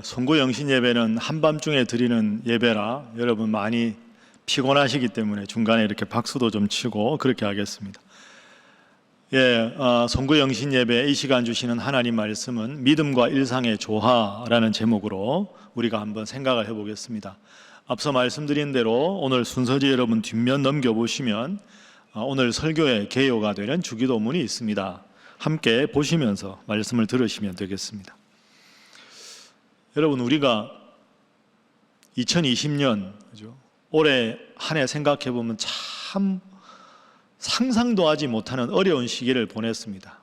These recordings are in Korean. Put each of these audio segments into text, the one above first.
송구영신 예배는 한밤중에 드리는 예배라 여러분 많이 피곤하시기 때문에 중간에 이렇게 박수도 좀 치고 그렇게 하겠습니다. 송구영신 예배 이 시간 주시는 하나님 말씀은 믿음과 일상의 조화라는 제목으로 우리가 한번 생각을 해보겠습니다. 앞서 말씀드린 대로 오늘 순서지 여러분 뒷면 넘겨보시면 오늘 설교의 개요가 되는 주기도문이 있습니다. 함께 보시면서 말씀을 들으시면 되겠습니다. 여러분, 우리가 2020년 올해 한 해 생각해 보면 참 상상도 하지 못하는 어려운 시기를 보냈습니다.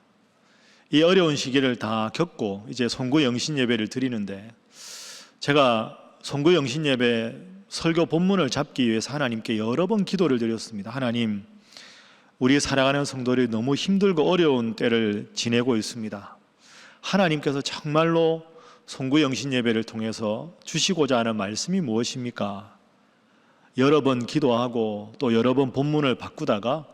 이 어려운 시기를 다 겪고 이제 송구영신 예배를 드리는데, 제가 송구영신 예배 설교 본문을 잡기 위해서 하나님께 여러 번 기도를 드렸습니다. 하나님, 우리 사랑하는 성도들이 너무 힘들고 어려운 때를 지내고 있습니다. 하나님께서 정말로 송구영신 예배를 통해서 주시고자 하는 말씀이 무엇입니까? 여러 번 기도하고 또 여러 번 본문을 바꾸다가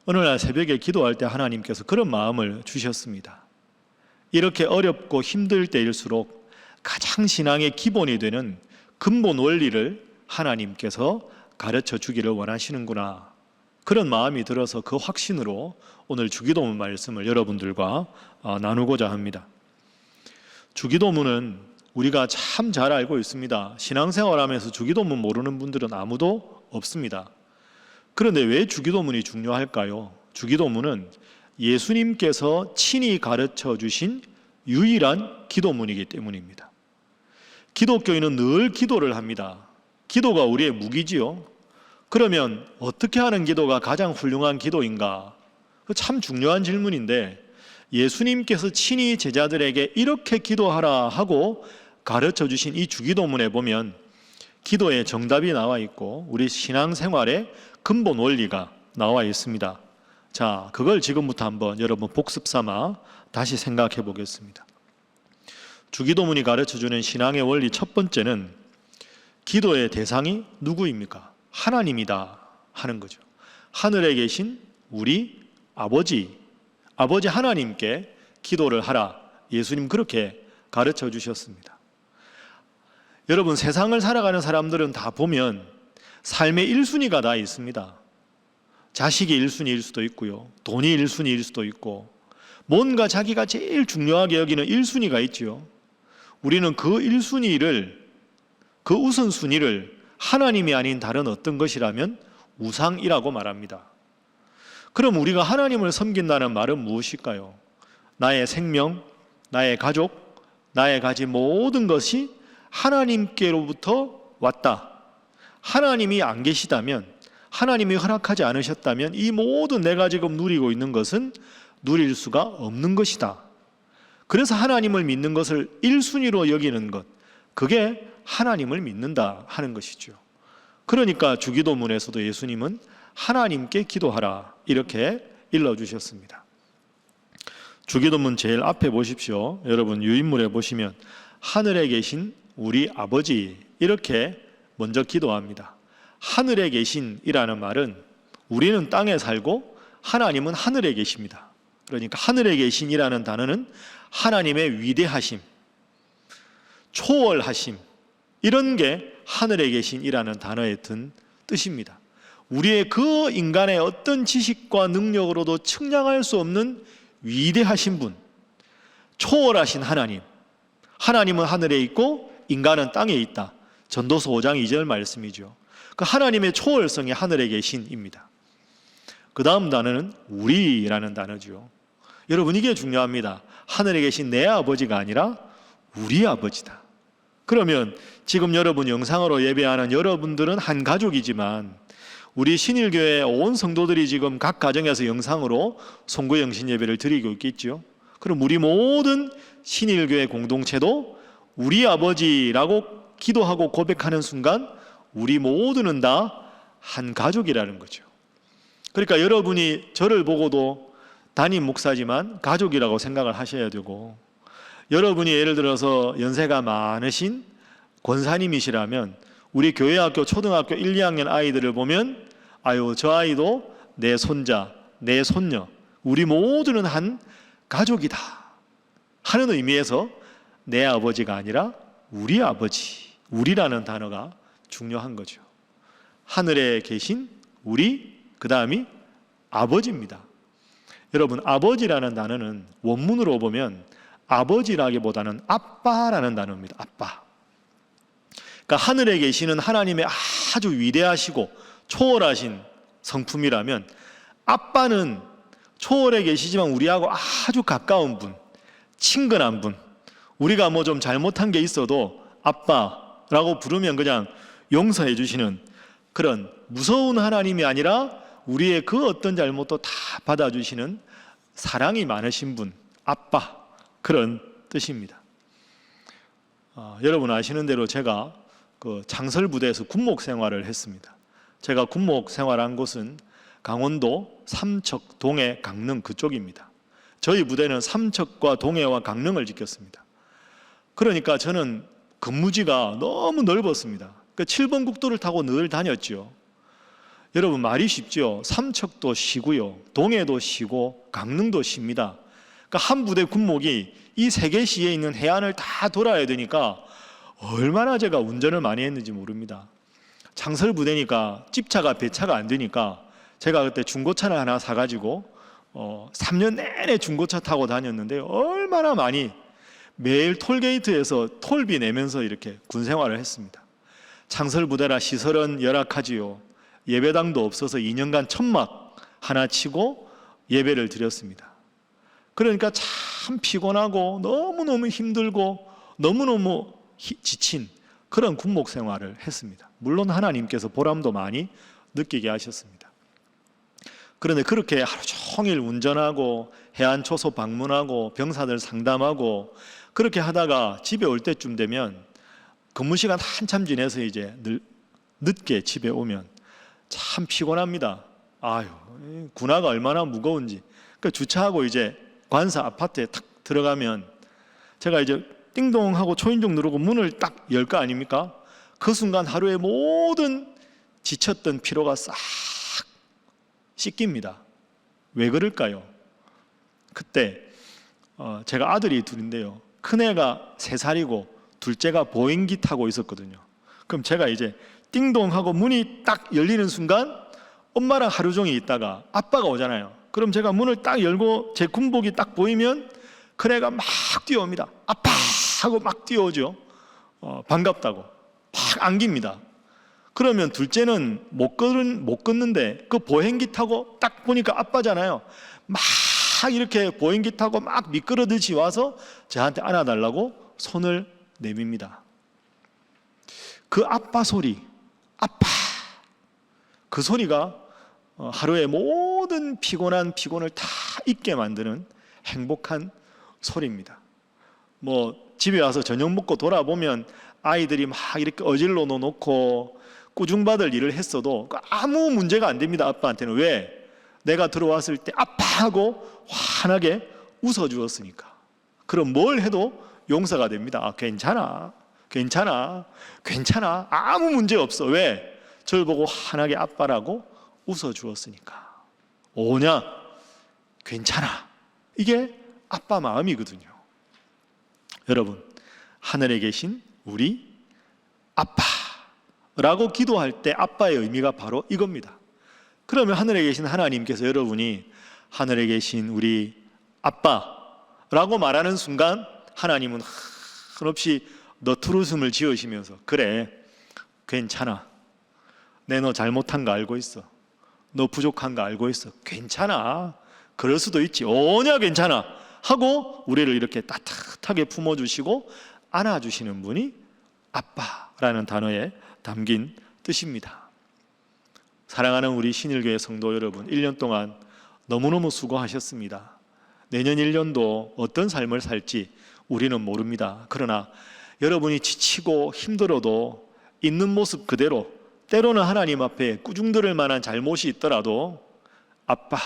어느 날 새벽에 기도할 때 하나님께서 그런 마음을 주셨습니다. 이렇게 어렵고 힘들 때일수록 가장 신앙의 기본이 되는 근본 원리를 하나님께서 가르쳐 주기를 원하시는구나, 그런 마음이 들어서 그 확신으로 오늘 주기도문 말씀을 여러분들과 나누고자 합니다. 주기도문은 우리가 참 잘 알고 있습니다. 신앙생활하면서 주기도문 모르는 분들은 아무도 없습니다. 그런데 왜 주기도문이 중요할까요? 주기도문은 예수님께서 친히 가르쳐 주신 유일한 기도문이기 때문입니다. 기독교인은 늘 기도를 합니다. 기도가 우리의 무기지요. 그러면 어떻게 하는 기도가 가장 훌륭한 기도인가? 참 중요한 질문인데, 예수님께서 친히 제자들에게 이렇게 기도하라 하고 가르쳐 주신 이 주기도문에 보면 기도의 정답이 나와 있고 우리 신앙생활의 근본 원리가 나와 있습니다. 자, 그걸 지금부터 한번 여러분 복습 삼아 다시 생각해 보겠습니다. 주기도문이 가르쳐 주는 신앙의 원리 첫 번째는 기도의 대상이 누구입니까? 하나님이다 하는 거죠. 하늘에 계신 우리 아버지 하나님께 기도를 하라. 예수님 그렇게 가르쳐 주셨습니다. 여러분, 세상을 살아가는 사람들은 다 보면 삶의 1순위가 다 있습니다. 자식이 1순위일 수도 있고요, 돈이 1순위일 수도 있고, 뭔가 자기가 제일 중요하게 여기는 1순위가 있죠. 우리는 그 1순위를, 그 우선순위를 하나님이 아닌 다른 어떤 것이라면 우상이라고 말합니다. 그럼 우리가 하나님을 섬긴다는 말은 무엇일까요? 나의 생명, 나의 가족, 나의 가진 모든 것이 하나님께로부터 왔다. 하나님이 안 계시다면, 하나님이 허락하지 않으셨다면 이 모든 내가 지금 누리고 있는 것은 누릴 수가 없는 것이다. 그래서 하나님을 믿는 것을 1순위로 여기는 것, 그게 하나님을 믿는다 하는 것이죠. 그러니까 주기도문에서도 예수님은 하나님께 기도하라 이렇게 일러주셨습니다. 주기도문 제일 앞에 보십시오. 여러분 유인물에 보시면 하늘에 계신 우리 아버지 이렇게 먼저 기도합니다. 하늘에 계신이라는 말은 우리는 땅에 살고 하나님은 하늘에 계십니다. 그러니까 하늘에 계신이라는 단어는 하나님의 위대하심, 초월하심, 이런 게 하늘에 계신이라는 단어에 든 뜻입니다. 우리의 그 인간의 어떤 지식과 능력으로도 측량할 수 없는 위대하신 분, 초월하신 하나님, 하나님은 하늘에 있고 인간은 땅에 있다. 전도서 5장 2절 말씀이죠. 그 하나님의 초월성이 하늘에 계신입니다. 그 다음 단어는 우리라는 단어죠. 여러분, 이게 중요합니다. 하늘에 계신 내 아버지가 아니라 우리 아버지다. 그러면 지금 여러분 영상으로 예배하는 여러분들은 한 가족이지만 우리 신일교회 온 성도들이 지금 각 가정에서 영상으로 송구영신 예배를 드리고 있겠죠. 그럼 우리 모든 신일교회 공동체도 우리 아버지라고 기도하고 고백하는 순간 우리 모두는 다 한 가족이라는 거죠. 그러니까 여러분이 저를 보고도 담임 목사지만 가족이라고 생각을 하셔야 되고, 여러분이 예를 들어서 연세가 많으신 권사님이시라면 우리 교회학교 초등학교 1, 2학년 아이들을 보면 아유, 저 아이도 내 손자, 내 손녀, 우리 모두는 한 가족이다 하는 의미에서 내 아버지가 아니라 우리 아버지, 우리라는 단어가 중요한 거죠. 하늘에 계신 우리, 그 다음이 아버지입니다. 여러분, 아버지라는 단어는 원문으로 보면 아버지라기보다는 아빠라는 단어입니다. 아빠. 그러니까 하늘에 계시는 하나님의 아주 위대하시고 초월하신 성품이라면, 아빠는 초월에 계시지만 우리하고 아주 가까운 분, 친근한 분, 우리가 뭐 좀 잘못한 게 있어도 아빠라고 부르면 그냥 용서해 주시는 그런 무서운 하나님이 아니라 우리의 그 어떤 잘못도 다 받아주시는 사랑이 많으신 분, 아빠, 그런 뜻입니다. 여러분 아시는 대로 제가 그 장설부대에서 군목 생활을 했습니다. 제가 군목 생활한 곳은 강원도 삼척, 동해, 강릉 그쪽입니다. 저희 부대는 삼척과 동해와 강릉을 지켰습니다. 그러니까 저는 근무지가 너무 넓었습니다. 그러니까 7번 국도를 타고 늘 다녔죠. 여러분 말이 쉽죠. 삼척도 쉬고요, 동해도 쉬고 강릉도 쉽니다. 그러니까 한 부대 군목이 이 세 개 시에 있는 해안을 다 돌아야 되니까 얼마나 제가 운전을 많이 했는지 모릅니다. 장설부대니까 집차가 배차가 안 되니까 제가 그때 중고차를 하나 사가지고 3년 내내 중고차 타고 다녔는데 얼마나 많이 매일 톨게이트에서 톨비 내면서 이렇게 군 생활을 했습니다. 장설부대라 시설은 열악하지요. 예배당도 없어서 2년간 천막 하나 치고 예배를 드렸습니다. 그러니까 참 피곤하고 너무너무 힘들고 너무너무 지친 그런 군목 생활을 했습니다. 물론 하나님께서 보람도 많이 느끼게 하셨습니다. 그런데 그렇게 하루 종일 운전하고 해안 초소 방문하고 병사들 상담하고 그렇게 하다가 집에 올 때쯤 되면 근무 시간 한참 지내서 이제 늦게 집에 오면 참 피곤합니다. 아유, 군화가 얼마나 무거운지. 그러니까 주차하고 이제 관사 아파트에 탁 들어가면 제가 이제 띵동 하고 초인종 누르고 문을 딱 열 거 아닙니까? 그 순간 하루의 모든 지쳤던 피로가 싹 씻깁니다. 왜 그럴까요? 그때 제가 아들이 둘인데요, 큰애가 3살이고 둘째가 보행기 타고 있었거든요. 그럼 제가 이제 띵동 하고 문이 딱 열리는 순간 엄마랑 하루 종일 있다가 아빠가 오잖아요. 그럼 제가 문을 딱 열고 제 군복이 딱 보이면 큰애가 막 뛰어옵니다. 아빠 하고 막 뛰어오죠. 반갑다고 막 안깁니다. 그러면 둘째는 못 걷는데 그 보행기 타고 딱 보니까 아빠잖아요. 막 이렇게 보행기 타고 막 미끄러듯이 와서 저한테 안아달라고 손을 내밉니다. 그 아빠 소리, 아빠, 그 소리가 하루의 모든 피곤을 다 잊게 만드는 행복한 소리입니다. 뭐 집에 와서 저녁 먹고 돌아보면 아이들이 막 이렇게 어질러 놓고 꾸중받을 일을 했어도 아무 문제가 안 됩니다. 아빠한테는. 왜? 내가 들어왔을 때 아빠 하고 환하게 웃어주었으니까. 그럼 뭘 해도 용서가 됩니다. 괜찮아, 괜찮아, 괜찮아, 아무 문제 없어. 왜? 저를 보고 환하게 아빠라고 웃어주었으니까. 오냐? 괜찮아. 이게 아빠 마음이거든요. 여러분, 하늘에 계신 우리 아빠라고 기도할 때 아빠의 의미가 바로 이겁니다. 그러면 하늘에 계신 하나님께서 여러분이 하늘에 계신 우리 아빠라고 말하는 순간 하나님은 한없이 너트웃음을 지으시면서 그래, 괜찮아, 내 너 잘못한 거 알고 있어, 너 부족한 거 알고 있어, 괜찮아, 그럴 수도 있지, 오냐 괜찮아 하고 우리를 이렇게 따뜻하게 품어주시고 안아주시는 분이 아빠라는 단어에 담긴 뜻입니다. 사랑하는 우리 신일교회 성도 여러분, 1년 동안 너무너무 수고하셨습니다. 내년 1년도 어떤 삶을 살지 우리는 모릅니다. 그러나 여러분이 지치고 힘들어도 있는 모습 그대로, 때로는 하나님 앞에 꾸중들을 만한 잘못이 있더라도 아빠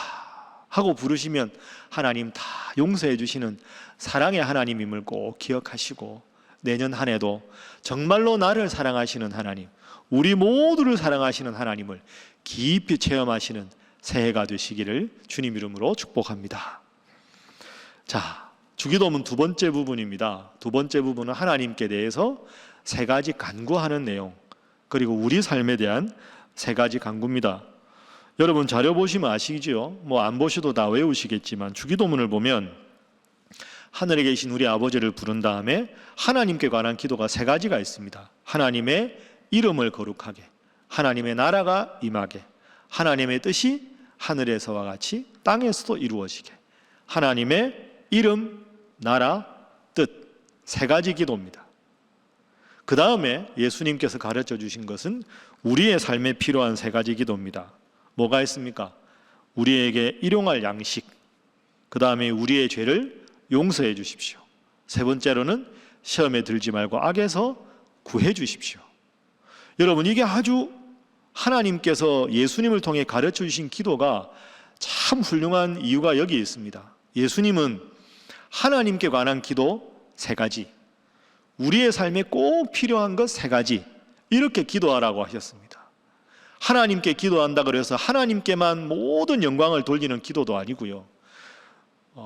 하고 부르시면 하나님 다 용서해 주시는 사랑의 하나님임을 꼭 기억하시고, 내년 한 해도 정말로 나를 사랑하시는 하나님, 우리 모두를 사랑하시는 하나님을 깊이 체험하시는 새해가 되시기를 주님 이름으로 축복합니다. 자, 주기도문 두 번째 부분입니다. 두 번째 부분은 하나님께 대해서 세 가지 간구하는 내용, 그리고 우리 삶에 대한 세 가지 간구입니다. 여러분 자료 보시면 아시죠? 뭐 안 보셔도 다 외우시겠지만 주기도문을 보면 하늘에 계신 우리 아버지를 부른 다음에 하나님께 관한 기도가 세 가지가 있습니다. 하나님의 이름을 거룩하게, 하나님의 나라가 임하게, 하나님의 뜻이 하늘에서와 같이 땅에서도 이루어지게. 하나님의 이름, 나라, 뜻, 세 가지 기도입니다. 그 다음에 예수님께서 가르쳐 주신 것은 우리의 삶에 필요한 세 가지 기도입니다. 뭐가 있습니까? 우리에게 일용할 양식, 그 다음에 우리의 죄를 용서해 주십시오. 세 번째로는 시험에 들지 말고 악에서 구해 주십시오. 여러분, 이게 아주 하나님께서 예수님을 통해 가르쳐 주신 기도가 참 훌륭한 이유가 여기 있습니다. 예수님은 하나님께 관한 기도 세 가지, 우리의 삶에 꼭 필요한 것 세 가지, 이렇게 기도하라고 하셨습니다. 하나님께 기도한다 그래서 하나님께만 모든 영광을 돌리는 기도도 아니고요,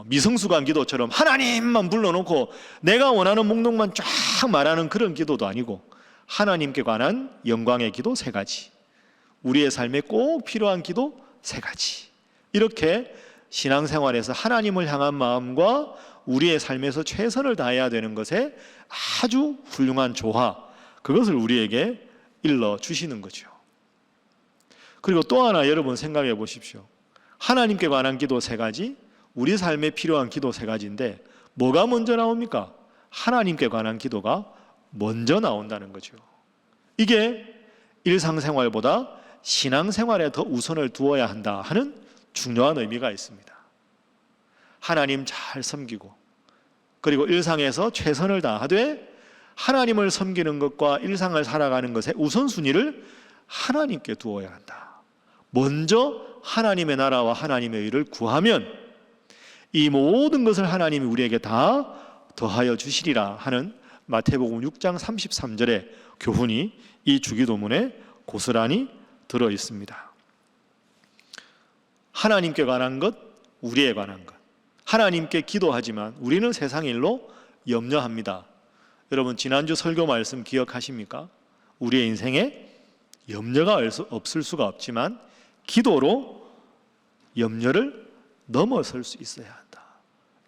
미성수간 기도처럼 하나님만 불러놓고 내가 원하는 목록만 쫙 말하는 그런 기도도 아니고, 하나님께 관한 영광의 기도 세 가지, 우리의 삶에 꼭 필요한 기도 세 가지, 이렇게 신앙생활에서 하나님을 향한 마음과 우리의 삶에서 최선을 다해야 되는 것에 아주 훌륭한 조화, 그것을 우리에게 일러주시는 거죠. 그리고 또 하나 여러분 생각해 보십시오. 하나님께 관한 기도 세 가지, 우리 삶에 필요한 기도 세 가지인데 뭐가 먼저 나옵니까? 하나님께 관한 기도가 먼저 나온다는 거죠. 이게 일상생활보다 신앙생활에 더 우선을 두어야 한다 하는 중요한 의미가 있습니다. 하나님 잘 섬기고, 그리고 일상에서 최선을 다하되 하나님을 섬기는 것과 일상을 살아가는 것의 우선순위를 하나님께 두어야 한다. 먼저 하나님의 나라와 하나님의 의를 구하면 이 모든 것을 하나님이 우리에게 다 더하여 주시리라 하는 마태복음 6장 33절의 교훈이 이 주기도문에 고스란히 들어 있습니다. 하나님께 관한 것, 우리에 관한 것. 하나님께 기도하지만 우리는 세상 일로 염려합니다. 여러분 지난주 설교 말씀 기억하십니까? 우리의 인생에 염려가 없을 수가 없지만 기도로 염려를 넘어설 수 있어야 한다.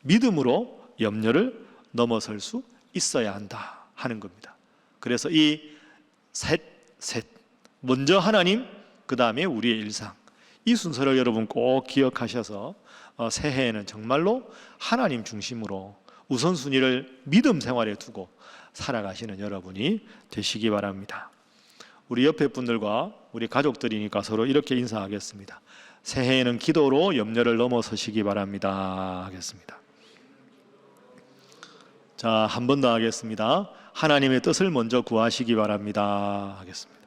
믿음으로 염려를 넘어설 수 있어야 한다 하는 겁니다. 그래서 이 셋, 먼저 하나님, 그 다음에 우리의 일상, 이 순서를 여러분 꼭 기억하셔서 새해에는 정말로 하나님 중심으로 우선순위를 믿음 생활에 두고 살아가시는 여러분이 되시기 바랍니다. 우리 옆에 분들과 우리 가족들이니까 서로 이렇게 인사하겠습니다. 새해에는 기도로 염려를 넘어서시기 바랍니다 하겠습니다. 자, 한 번 더 하겠습니다. 하나님의 뜻을 먼저 구하시기 바랍니다 하겠습니다.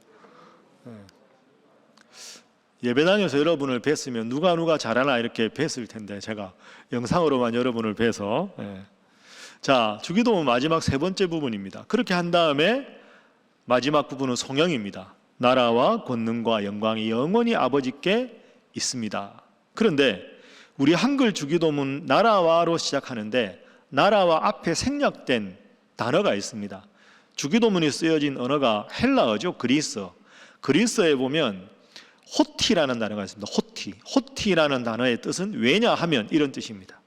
예배당에서 여러분을 뵀으면 누가 잘하나 이렇게 뵀을 텐데 제가 영상으로만 여러분을 뵈서, 자, 주기도문 마지막 세 번째 부분입니다. 그렇게 한 다음에 마지막 부분은 송영입니다. 나라와 권능과 영광이 영원히 아버지께 있습니다. 그런데 우리 한글 주기도문 나라와로 시작하는데 나라와 앞에 생략된 단어가 있습니다. 주기도문이 쓰여진 언어가 헬라어죠. 그리스어에 보면 호티라는 단어가 있습니다. 호티라는 단어의 뜻은 왜냐하면, 이런 뜻입니다.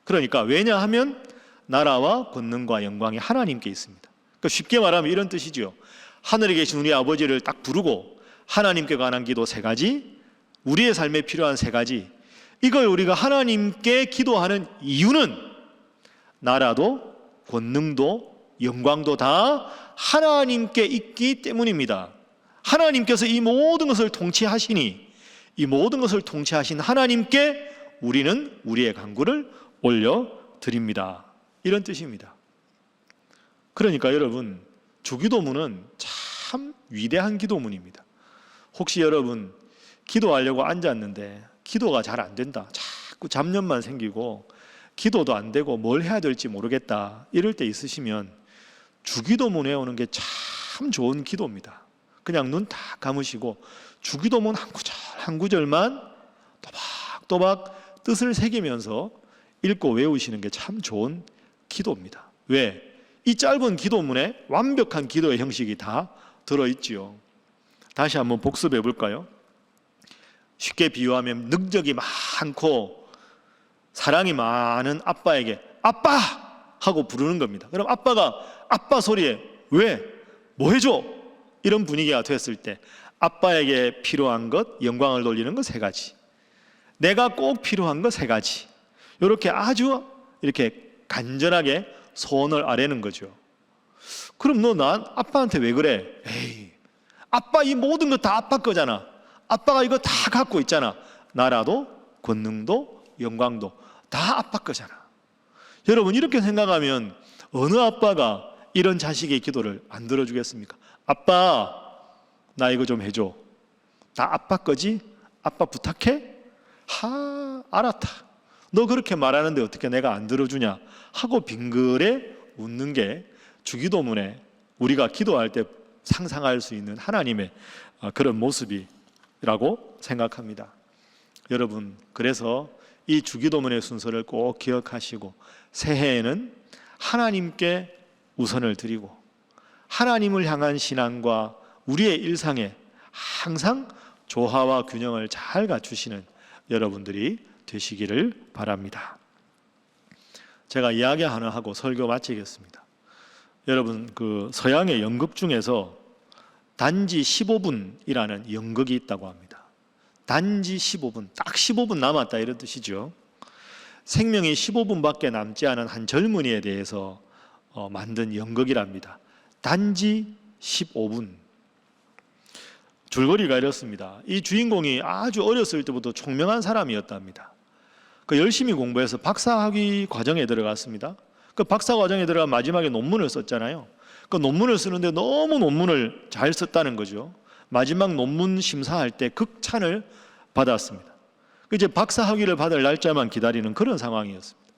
그러니까 왜냐하면 나라와 권능과 영광이 하나님께 있습니다. 그러니까 쉽게 말하면 이런 뜻이죠. 하늘에 계신 우리 아버지를 딱 부르고 하나님께 관한 기도 세 가지, 우리의 삶에 필요한 세 가지, 이걸 우리가 하나님께 기도하는 이유는 나라도 권능도 영광도 다 하나님께 있기 때문입니다. 하나님께서 이 모든 것을 통치하시니 이 모든 것을 통치하신 하나님께 우리는 우리의 간구를 올려드립니다. 이런 뜻입니다. 그러니까 여러분, 주기도문은 참 위대한 기도문입니다. 혹시 여러분 기도하려고 앉았는데 기도가 잘 안 된다, 자꾸 잡념만 생기고 기도도 안 되고 뭘 해야 될지 모르겠다, 이럴 때 있으시면 주기도문 외우는 게 참 좋은 기도입니다. 그냥 눈 다 감으시고 주기도문 한 구절 한 구절만 또박또박 뜻을 새기면서 읽고 외우시는 게 참 좋은 기도입니다. 왜? 이 짧은 기도문에 완벽한 기도의 형식이 다 들어있지요. 다시 한번 복습해 볼까요? 쉽게 비유하면 능력이 많고 사랑이 많은 아빠에게 아빠! 하고 부르는 겁니다. 그럼 아빠가 아빠 소리에 왜? 뭐 해줘? 이런 분위기가 됐을 때 아빠에게 필요한 것, 영광을 돌리는 것 3가지, 내가 꼭 필요한 것 3가지, 이렇게 아주 이렇게 간절하게 소원을 아뢰는 거죠. 그럼 너 난 아빠한테 왜 그래? 에이, 아빠 이 모든 거 다 아빠 거잖아. 아빠가 이거 다 갖고 있잖아. 나라도 권능도 영광도 다 아빠 거잖아. 여러분, 이렇게 생각하면 어느 아빠가 이런 자식의 기도를 안 들어주겠습니까? 아빠, 나 이거 좀 해줘. 다 아빠 거지? 아빠 부탁해? 알았다. 너 그렇게 말하는데 어떻게 내가 안 들어주냐? 하고 빙그레 웃는 게 주기도문에 우리가 기도할 때 상상할 수 있는 하나님의 그런 모습이라고 생각합니다. 여러분, 그래서 이 주기도문의 순서를 꼭 기억하시고 새해에는 하나님께 우선을 드리고 하나님을 향한 신앙과 우리의 일상에 항상 조화와 균형을 잘 갖추시는 여러분들이 되시기를 바랍니다. 제가 이야기 하나 하고 설교 마치겠습니다. 여러분, 그 서양의 연극 중에서 단지 15분이라는 연극이 있다고 합니다. 단지 15분, 딱 15분 남았다 이런 뜻이죠. 생명이 15분밖에 남지 않은 한 젊은이에 대해서 만든 연극이랍니다. 단지 15분. 줄거리가 이렇습니다. 이 주인공이 아주 어렸을 때부터 총명한 사람이었답니다. 그 열심히 공부해서 박사학위 과정에 들어갔습니다. 그 박사 과정에 들어가 마지막에 논문을 썼잖아요. 그 논문을 쓰는데 너무 논문을 잘 썼다는 거죠. 마지막 논문 심사할 때 극찬을 받았습니다. 이제 박사 학위를 받을 날짜만 기다리는 그런 상황이었습니다.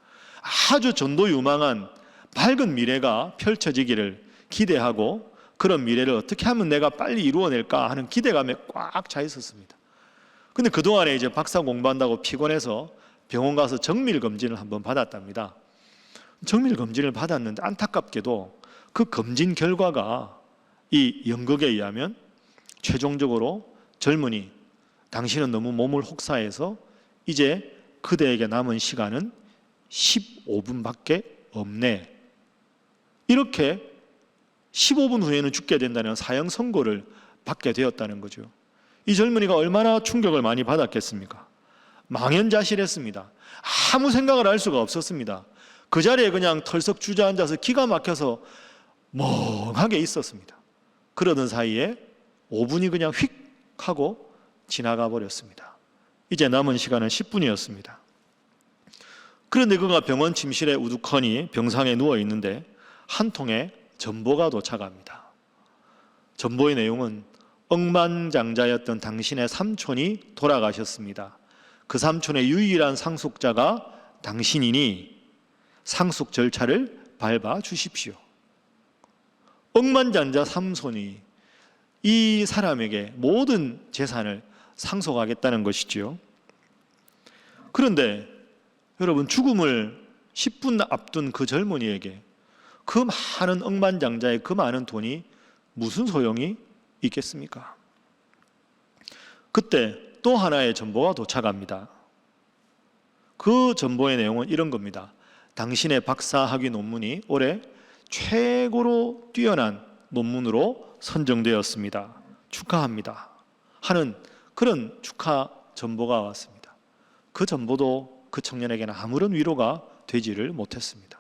아주 전도유망한 밝은 미래가 펼쳐지기를 기대하고 그런 미래를 어떻게 하면 내가 빨리 이루어낼까 하는 기대감에 꽉 차 있었습니다. 근데 그동안에 이제 박사 공부한다고 피곤해서 병원 가서 정밀검진을 한번 받았답니다. 정밀검진을 받았는데 안타깝게도 그 검진 결과가 이 연극에 의하면 최종적으로 젊은이, 당신은 너무 몸을 혹사해서 이제 그대에게 남은 시간은 15분밖에 없네. 이렇게 15분 후에는 죽게 된다는 사형 선고를 받게 되었다는 거죠. 이 젊은이가 얼마나 충격을 많이 받았겠습니까? 망연자실했습니다. 아무 생각을 할 수가 없었습니다. 그 자리에 그냥 털썩 주저앉아서 기가 막혀서 멍하게 있었습니다. 그러던 사이에 5분이 그냥 휙 하고 지나가 버렸습니다. 이제 남은 시간은 10분이었습니다. 그런데 그가 병원 침실에 우두커니 병상에 누워 있는데 한 통의 전보가 도착합니다. 전보의 내용은 억만장자였던 당신의 삼촌이 돌아가셨습니다. 그 삼촌의 유일한 상속자가 당신이니 상속 절차를 밟아 주십시오. 억만장자 삼손이 이 사람에게 모든 재산을 상속하겠다는 것이지요. 그런데 여러분, 죽음을 10분 앞둔 그 젊은이에게 그 많은 억만장자의 그 많은 돈이 무슨 소용이 있겠습니까? 그때 또 하나의 전보가 도착합니다. 그 전보의 내용은 이런 겁니다. 당신의 박사학위 논문이 올해 최고로 뛰어난 논문으로 선정되었습니다. 축하합니다. 하는 그런 축하 전보가 왔습니다. 그 전보도 그 청년에게는 아무런 위로가 되지를 못했습니다.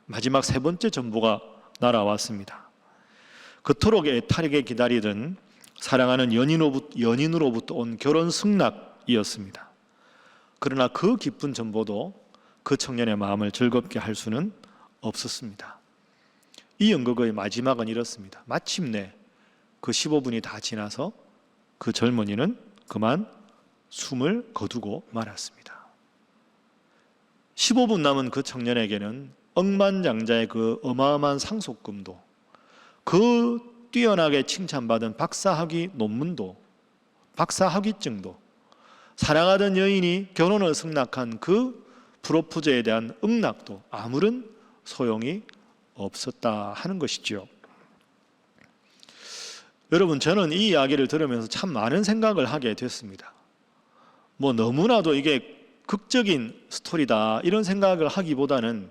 마지막 3번째 전보가 날아왔습니다. 그토록 애타게 기다리던 사랑하는 연인으로부터 온 결혼 승낙이었습니다. 그러나 그 기쁜 전보도 그 청년의 마음을 즐겁게 할 수는 없었습니다. 이 연극의 마지막은 이렇습니다. 마침내 그 15분이 다 지나서 그 젊은이는 그만 숨을 거두고 말았습니다. 15분 남은 그 청년에게는 억만장자의 그 어마어마한 상속금도, 그 뛰어나게 칭찬받은 박사학위 논문도, 박사학위증도, 사랑하던 여인이 결혼을 승낙한 그 프로포즈에 대한 응낙도 아무런 소용이 없었다 하는 것이죠. 여러분, 저는 이 이야기를 들으면서 참 많은 생각을 하게 됐습니다. 너무나도 이게 극적인 스토리다 이런 생각을 하기보다는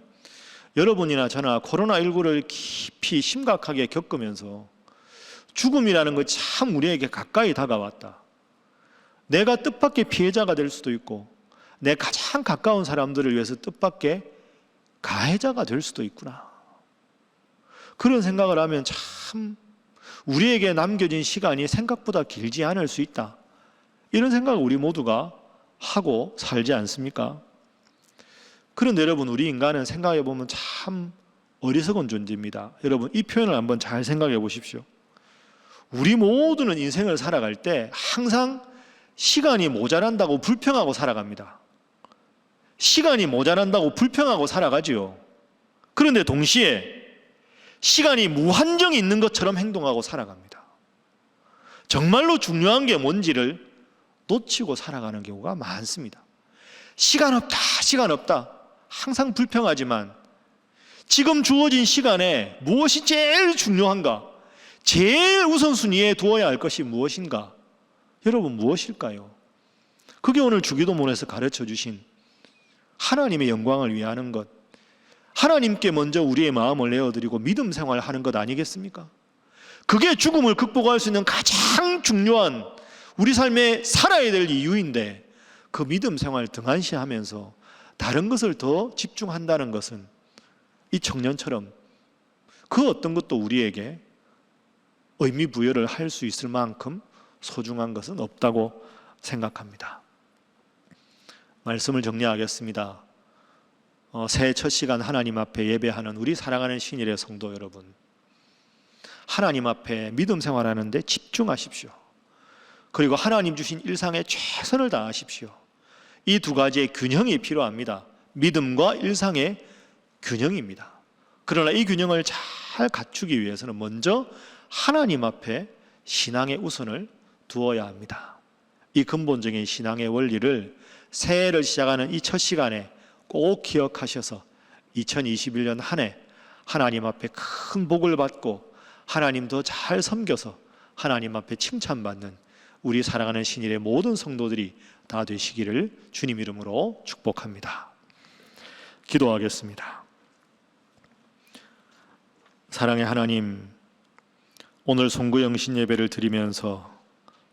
여러분이나 저나 코로나19를 깊이 심각하게 겪으면서 죽음이라는 것 참 우리에게 가까이 다가왔다. 내가 뜻밖의 피해자가 될 수도 있고 내 가장 가까운 사람들을 위해서 뜻밖의 가해자가 될 수도 있구나. 그런 생각을 하면 참 우리에게 남겨진 시간이 생각보다 길지 않을 수 있다. 이런 생각을 우리 모두가 하고 살지 않습니까? 그런데 여러분, 우리 인간은 생각해 보면 참 어리석은 존재입니다. 여러분, 이 표현을 한번 잘 생각해 보십시오. 우리 모두는 인생을 살아갈 때 항상 시간이 모자란다고 불평하고 살아갑니다. 시간이 모자란다고 불평하고 살아가지요. 그런데 동시에 시간이 무한정이 있는 것처럼 행동하고 살아갑니다. 정말로 중요한 게 뭔지를 놓치고 살아가는 경우가 많습니다. 시간 없다, 시간 없다. 항상 불평하지만 지금 주어진 시간에 무엇이 제일 중요한가? 제일 우선순위에 두어야 할 것이 무엇인가? 여러분, 무엇일까요? 그게 오늘 주기도문에서 가르쳐 주신 하나님의 영광을 위하는 것, 하나님께 먼저 우리의 마음을 내어드리고 믿음 생활하는 것 아니겠습니까? 그게 죽음을 극복할 수 있는 가장 중요한 우리 삶에 살아야 될 이유인데, 그 믿음 생활 등한시하면서 다른 것을 더 집중한다는 것은 이 청년처럼 그 어떤 것도 우리에게 의미 부여를 할 수 있을 만큼 소중한 것은 없다고 생각합니다. 말씀을 정리하겠습니다. 새해 첫 시간 하나님 앞에 예배하는 우리 사랑하는 신일의 성도 여러분, 하나님 앞에 믿음 생활하는데 집중하십시오. 그리고 하나님 주신 일상에 최선을 다하십시오. 이 두 가지의 균형이 필요합니다. 믿음과 일상의 균형입니다. 그러나 이 균형을 잘 갖추기 위해서는 먼저 하나님 앞에 신앙의 우선을 두어야 합니다. 이 근본적인 신앙의 원리를 새해를 시작하는 이 첫 시간에 꼭 기억하셔서 2021년 한 해 하나님 앞에 큰 복을 받고 하나님 더 잘 섬겨서 하나님 앞에 칭찬받는 우리 사랑하는 신일의 모든 성도들이 다 되시기를 주님 이름으로 축복합니다. 기도하겠습니다. 사랑의 하나님, 오늘 송구영신 예배를 드리면서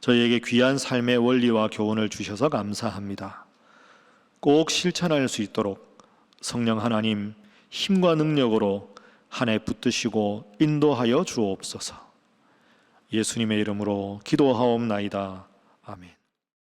저희에게 귀한 삶의 원리와 교훈을 주셔서 감사합니다. 꼭 실천할 수 있도록 성령 하나님 힘과 능력으로 한 해 붙드시고 인도하여 주옵소서. 예수님의 이름으로 기도하옵나이다. 아멘.